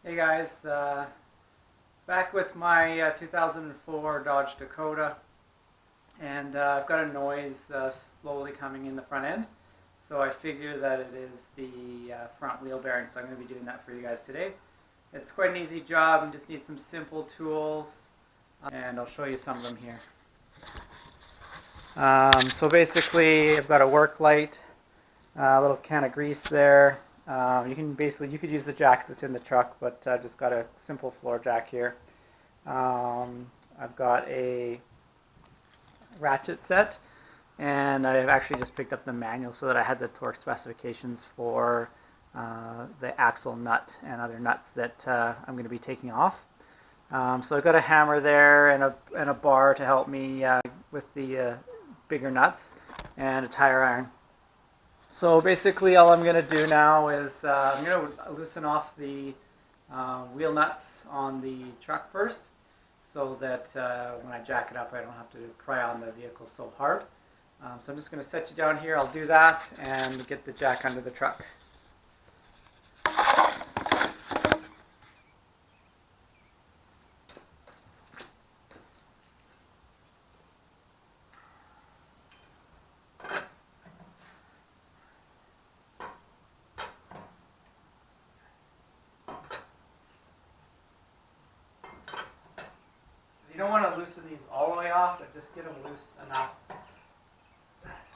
Hey guys, back with my 2004 Dodge Dakota, and I've got a noise slowly coming in the front end, so I figure that it is the front wheel bearing, so I'm going to be doing that for you guys today. It's quite an easy job and just need some simple tools, and I'll show you some of them here. So basically I've got a work light, a little can of grease there. You could use the jack that's in the truck, but I've just got a simple floor jack here. I've got a ratchet set, and I've actually just picked up the manual so that I had the torque specifications for the axle nut and other nuts that I'm going to be taking off. So I've got a hammer there and a bar to help me with the bigger nuts, and a tire iron. So basically all I'm going to do now is I'm going to loosen off the wheel nuts on the truck first, so that when I jack it up I don't have to pry on the vehicle so hard. So I'm just going to set you down here, I'll do that and get the jack under the truck. You don't want to loosen these all the way off, but just get them loose enough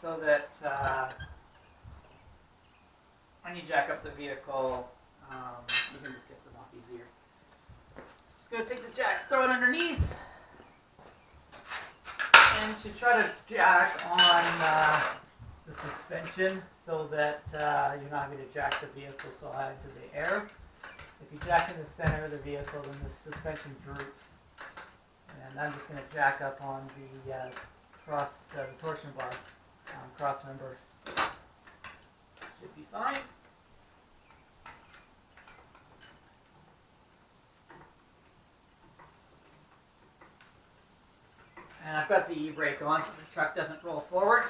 so that when you jack up the vehicle, you can just get them off easier. Just going to take the jack, throw it underneath, and to try to jack on the suspension so that you're not having to jack the vehicle so high into the air. If you jack in the center of the vehicle, then the suspension droops. And I'm just going to jack up on the torsion bar, cross member. Should be fine. And I've got the e-brake on so the truck doesn't roll forward.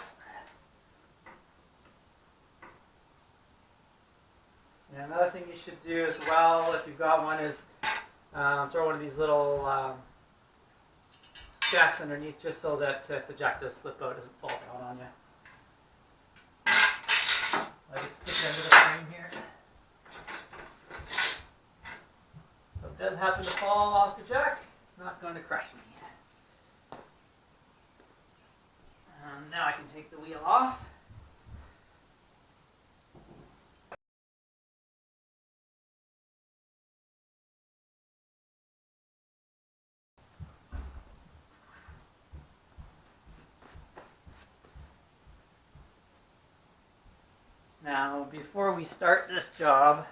And another thing you should do as well, if you've got one, is throw one of these little jacks underneath, just so that if the jack does slip out, it doesn't fall down on you. I just stick it under the frame here. So if it does happen to fall off the jack, it's not going to crush me. Now I can take the wheel off. Now, before we start this job,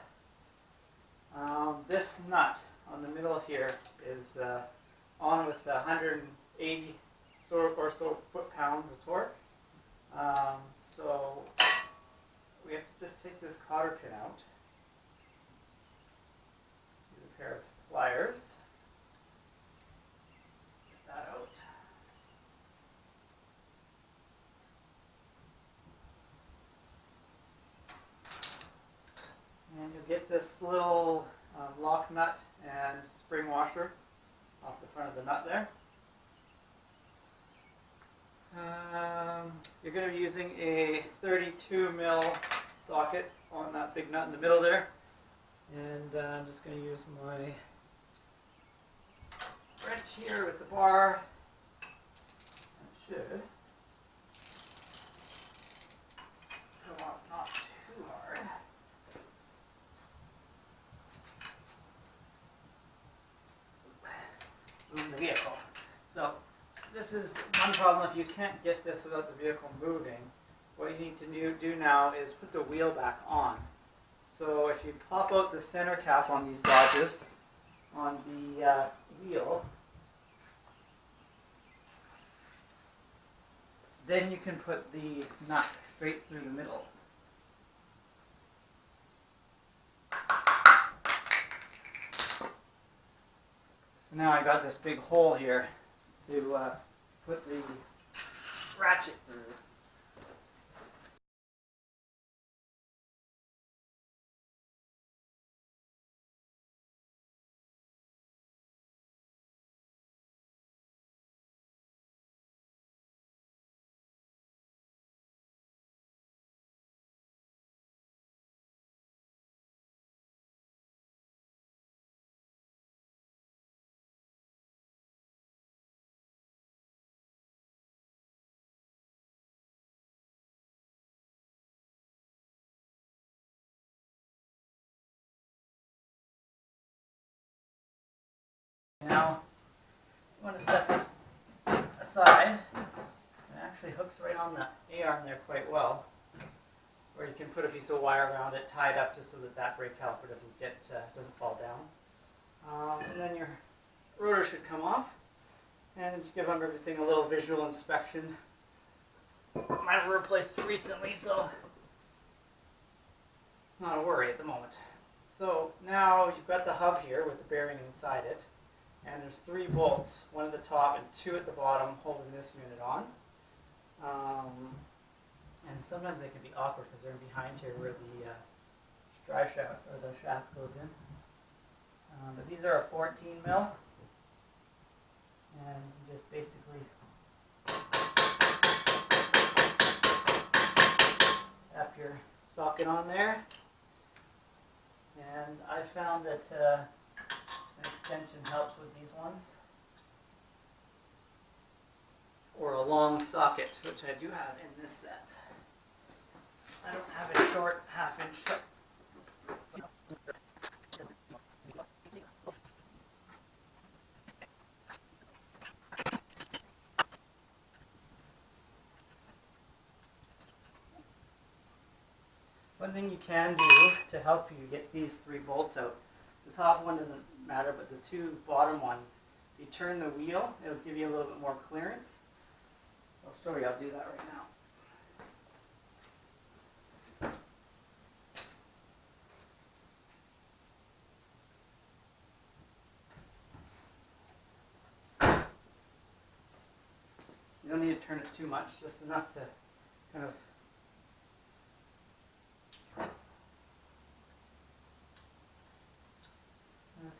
this nut on the middle here is on with 180 or so foot-pounds of torque. So we have to just take this cotter pin out. Use a pair of pliers. Get that out. And you'll get this little lock nut and spring washer off the front of the nut there. You're going to be using a 32 mil socket on that big nut in the middle there. And I'm just going to use my wrench here with the bar. That should go off not too hard. Move the vehicle. So this is one problem. If you can't get this without the vehicle moving, what you need to do now is put the wheel back on. So if you pop out the center cap on these Dodges on the wheel, then you can put the nut straight through the middle. So now I got this big hole here to put the ratchet through. Now, you want to set this aside. It actually hooks right on the A-arm there quite well. Or you can put a piece of wire around it, tie it up just so that that brake caliper doesn't fall down. And then your rotor should come off, and just give everything a little visual inspection. Mine were replaced recently, so not a worry at the moment. So now you've got the hub here with the bearing inside it, and there's 3 bolts, one at the top and 2 at the bottom, holding this unit on. And sometimes they can be awkward because they're behind here where the drive shaft or the shaft goes in. But these are a 14 mil, and you just basically tap your socket on there. And I found that an extension helps with these ones, or a long socket, which I do have in this set. I don't have a short 1/2 inch socket. One thing you can do to help you get these 3 bolts out, the top one doesn't matter, but the 2 bottom ones, if you turn the wheel, it'll give you a little bit more clearance. I'll show you, I'll do that right now. You don't need to turn it too much, just enough to kind of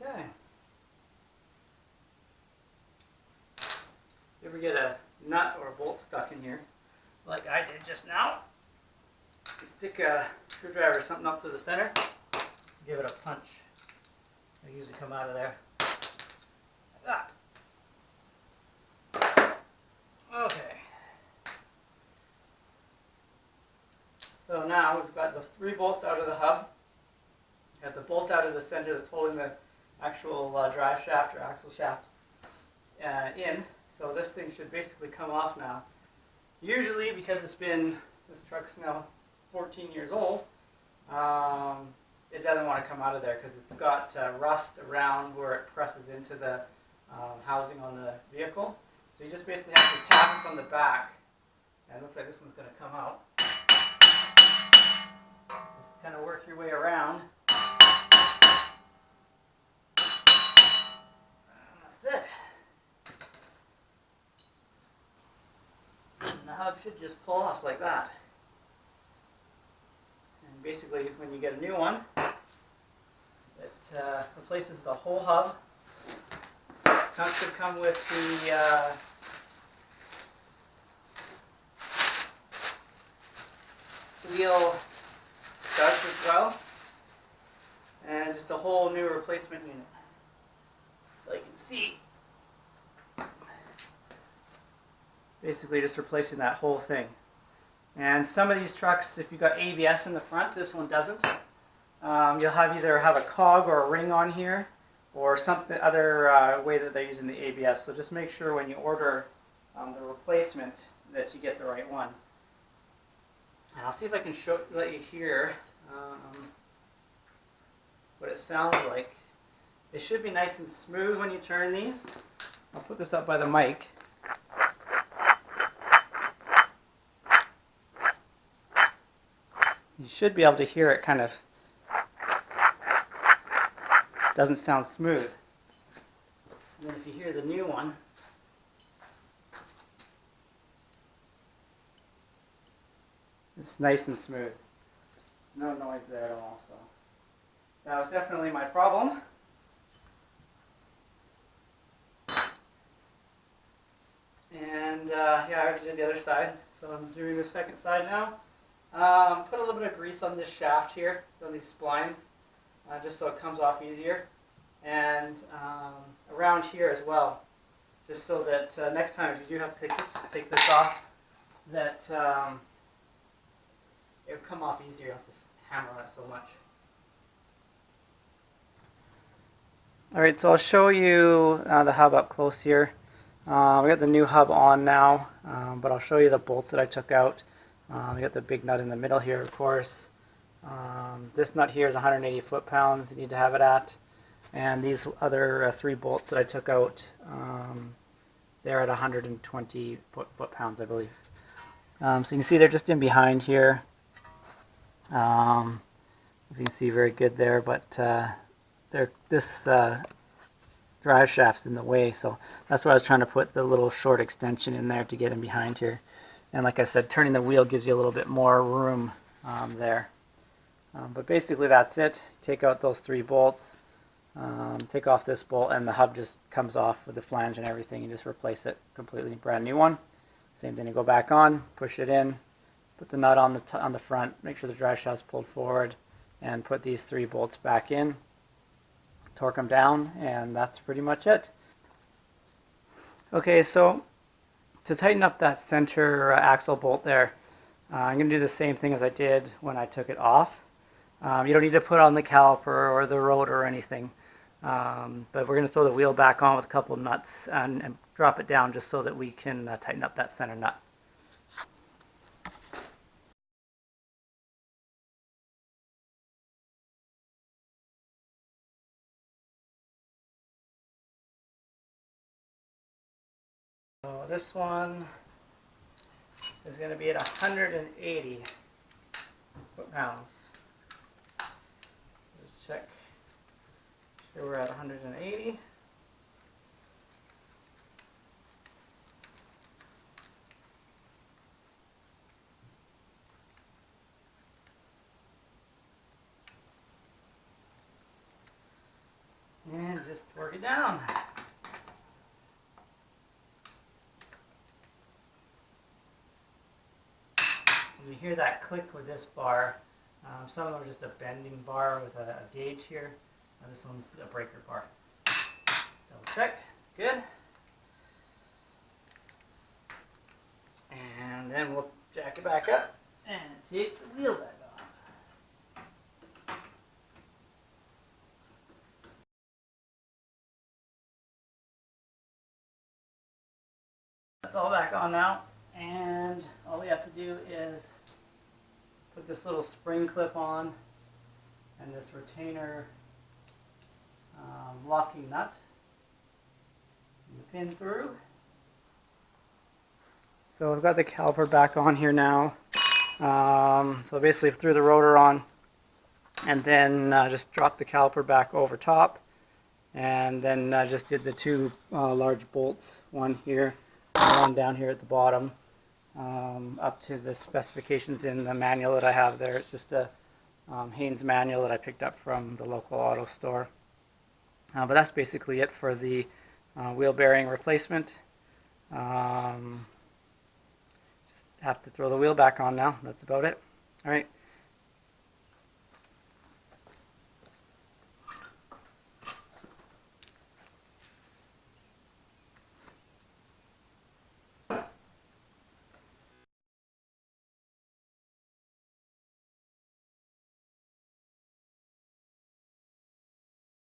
okay. You ever get a nut or a bolt stuck in here, like I did just now? You stick a screwdriver or something up to the center, give it a punch. They usually come out of there like that. Okay. So now we've got the 3 bolts out of the hub. Got the bolt out of the center that's holding the actual drive shaft or axle shaft in. So this thing should basically come off now. Usually, because this truck's now 14 years old, it doesn't want to come out of there because it's got rust around where it presses into the housing on the vehicle. So you just basically have to tap it from the back, and it looks like this one's going to come out. Just kind of work your way around. That's it. And the hub should just pull off like that. And basically, when you get a new one, it replaces the whole hub. It should come with the wheel studs as well, and just a whole new replacement unit. So you can see, basically just replacing that whole thing. And some of these trucks, if you've got ABS in the front, this one doesn't. You'll either have a cog or a ring on here, or some other way that they're using the ABS. So just make sure when you order the replacement that you get the right one. And I'll see if I can let you hear what it sounds like. It should be nice and smooth when you turn these. I'll put this up by the mic. You should be able to hear it kind of doesn't sound smooth. And then if you hear the new one, it's nice and smooth. No noise there at all. So that was definitely my problem. And yeah, I already did the other side, so I'm doing the second side now. Put a little bit of grease on this shaft here, on these splines, just so it comes off easier. And around here as well, just so that next time if you do have to take this off, that it will come off easier. You don't have to hammer on it so much. Alright, so I'll show you the hub up close here. We got the new hub on now, but I'll show you the bolts that I took out. We got the big nut in the middle here, of course. This nut here is 180 foot-pounds, you need to have it at. And these other 3 bolts that I took out, they're at 120 foot-pounds, I believe. So you can see they're just in behind here. If you can see very good there, but this drive shaft's in the way, so that's why I was trying to put the little short extension in there to get in behind here. And like I said, turning the wheel gives you a little bit more room there. But basically that's it. Take out those 3 bolts, take off this bolt, and the hub just comes off with the flange and everything. You just replace it completely, brand new one. Same thing, you go back on, push it in, put the nut on the front, make sure the drive shaft's pulled forward, and put these 3 bolts back in, torque them down, and that's pretty much it. Okay, so to tighten up that center axle bolt there, I'm going to do the same thing as I did when I took it off. You don't need to put on the caliper or the rotor or anything, but we're going to throw the wheel back on with a couple of nuts and drop it down just so that we can tighten up that center nut. So this one is going to be at 180 foot-pounds. Just check. Sure we're at 180. And just torque it down. You hear that click with this bar. Some of them are just a bending bar with a gauge here. This one's a breaker bar. Double check, it's good. And then we'll jack it back up and take the wheel back off. That's all back on now, and all we have to do is put this little spring clip on and this retainer locking nut, and the pin through. So I've got the caliper back on here now. So basically threw the rotor on and then just dropped the caliper back over top, and then just did the 2 large bolts, one here and one down here at the bottom, up to the specifications in the manual that I have there. It's just a Haynes manual that I picked up from the local auto store. But that's basically it for the wheel bearing replacement. Just have to throw the wheel back on now. That's about it. All right.